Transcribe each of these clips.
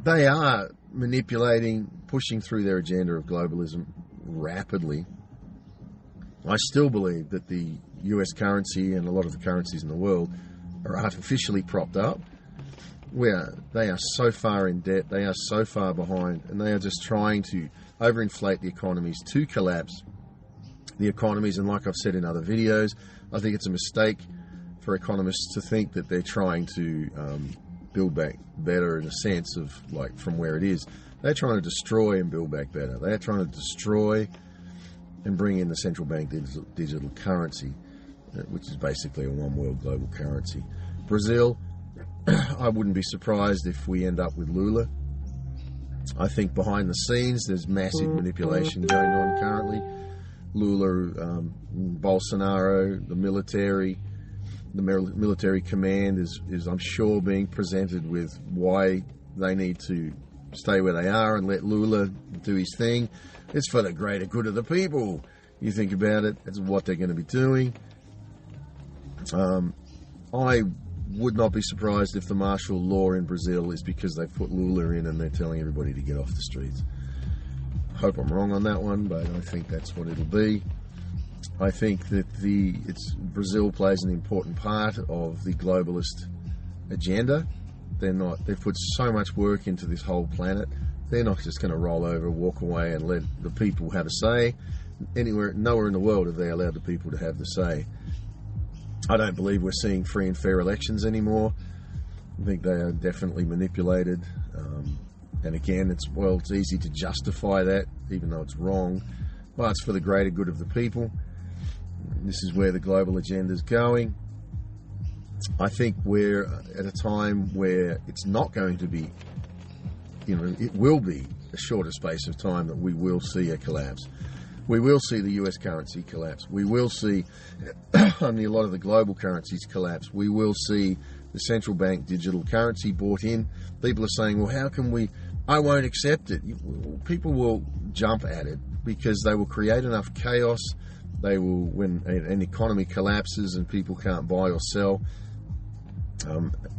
they are manipulating, pushing through their agenda of globalism rapidly. I still believe that the US currency and a lot of the currencies in the world are artificially propped up, where they are so far in debt, they are so far behind, and they are just trying to overinflate the economies to collapse the economies. And like I've said in other videos, I think it's a mistake for economists to think that they're trying to build back better, in a sense of like from where it is. They're trying to destroy and build back better. They're trying to destroy and bring in the central bank digital currency, which is basically a one world global currency. Brazil, I wouldn't be surprised if we end up with Lula. I think behind the scenes there's massive manipulation going on currently. Lula, Bolsonaro, the military command is I'm sure being presented with why they need to stay where they are and let Lula do his thing. It's for the greater good of the people. You think about it, that's what they're going to be doing. I would not be surprised if the martial law in Brazil is because they've put Lula in and they're telling everybody to get off the streets. Hope I'm wrong on that one, but I think that's what it'll be. I think that Brazil plays an important part of the globalist agenda. They've put so much work into this whole planet. They're not just going to roll over, walk away and let the people have a say. Nowhere in the world are they allowed the people to have the say. I don't believe we're seeing free and fair elections anymore. I think they are definitely manipulated. And again, it's easy to justify that, even though it's wrong. But it's for the greater good of the people. This is where the global agenda is going. I think we're at a time where it's not going to be, it will be a shorter space of time that we will see a collapse. We will see the US currency collapse. We will see a lot of the global currencies collapse. We will see the central bank digital currency bought in. People are saying, well, how can we? I won't accept it. People will jump at it because they will create enough chaos. They will, when an economy collapses and people can't buy or sell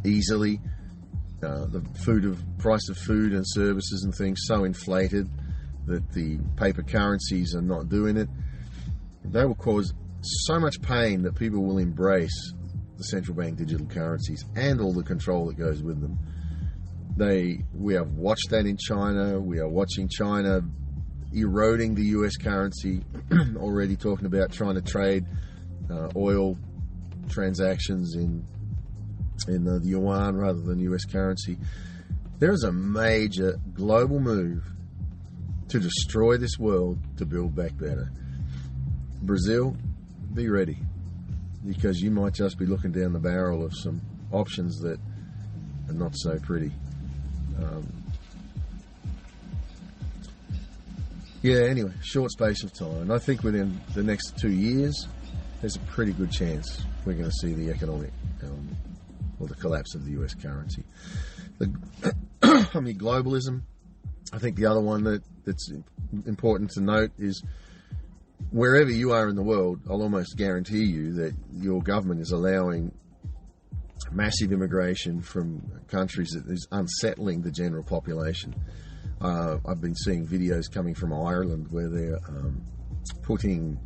easily, the price of food and services and things so inflated that the paper currencies are not doing it. They will cause so much pain that people will embrace the central bank digital currencies and all the control that goes with them. We have watched that in China. We are watching China eroding the US currency, already talking about trying to trade oil transactions in the yuan rather than US currency. There is a major global move to destroy this world to build back better. Brazil, be ready, because you might just be looking down the barrel of some options that are not so pretty. Anyway, short space of time. And I think within the next 2 years, there's a pretty good chance we're going to see the economic or the collapse of the US currency. Globalism. I think the other one that's important to note is wherever you are in the world, I'll almost guarantee you that your government is allowing massive immigration from countries that is unsettling the general population. I've been seeing videos coming from Ireland where they're putting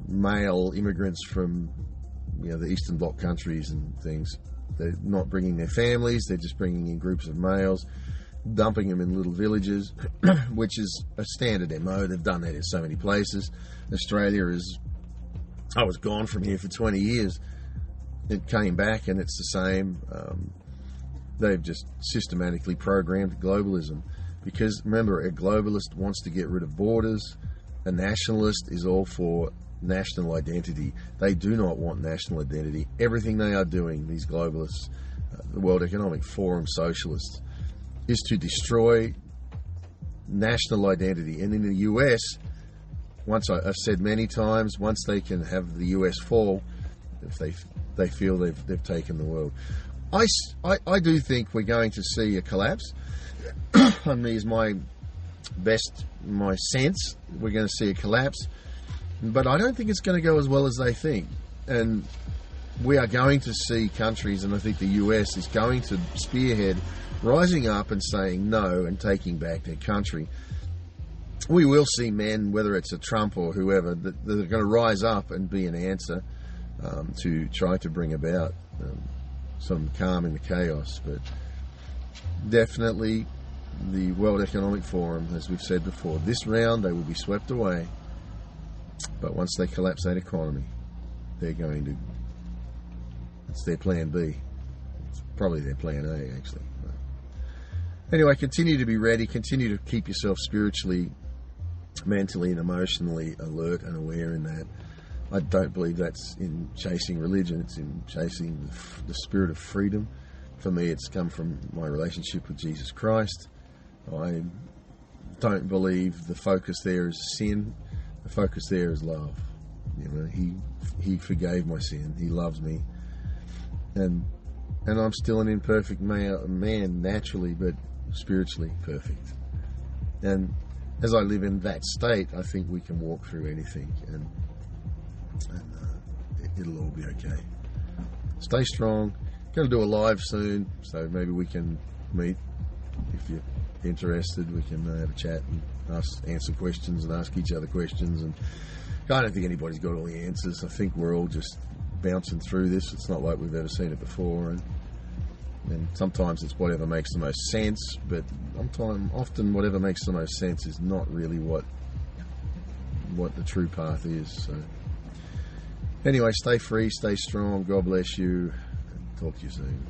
male immigrants from the Eastern Bloc countries and things. They're not bringing their families, they're just bringing in groups of males, dumping them in little villages, which is a standard MO. They've done that in so many places. Australia I was gone from here for 20 years. It came back and it's the same. They've just systematically programmed globalism, because remember, a globalist wants to get rid of borders. A nationalist is all for national identity. They do not want national identity. Everything they are doing, these globalists, the World Economic Forum socialists, is to destroy national identity. And in the US, I've said many times, once they can have the US fall, if they feel they've taken the world. I do think we're going to see a collapse. Is my sense. We're going to see a collapse, but I don't think it's going to go as well as they think. And we are going to see countries, and I think the US is going to spearhead rising up and saying no and taking back their country. We will see men, whether it's a Trump or whoever, that are going to rise up and be an answer to try to bring about some calm in the chaos. But definitely the World Economic Forum, as we've said before, this round they will be swept away. But once they collapse that economy, they're going to... It's their plan B. It's probably their plan A, actually. But anyway, continue to be ready. Continue to keep yourself spiritually, mentally and emotionally alert and aware in that. I don't believe that's in chasing religion. It's in chasing the spirit of freedom. For me, it's come from my relationship with Jesus Christ. I don't believe the focus there is sin. The focus there is love. You know, he forgave my sin. He loves me, and I'm still an imperfect man naturally, but spiritually perfect. And as I live in that state, I think we can walk through anything, and it'll all be okay. Stay strong. Going to do a live soon, so maybe we can meet if you're interested. We can have a chat and answer questions and ask each other questions. And I don't think anybody's got all the answers. I think we're all just bouncing through this. It's not like we've ever seen it before, and sometimes it's whatever makes the most sense, but often whatever makes the most sense is not really what the true path is. So anyway, stay free, stay strong. God bless you. Talk to you soon.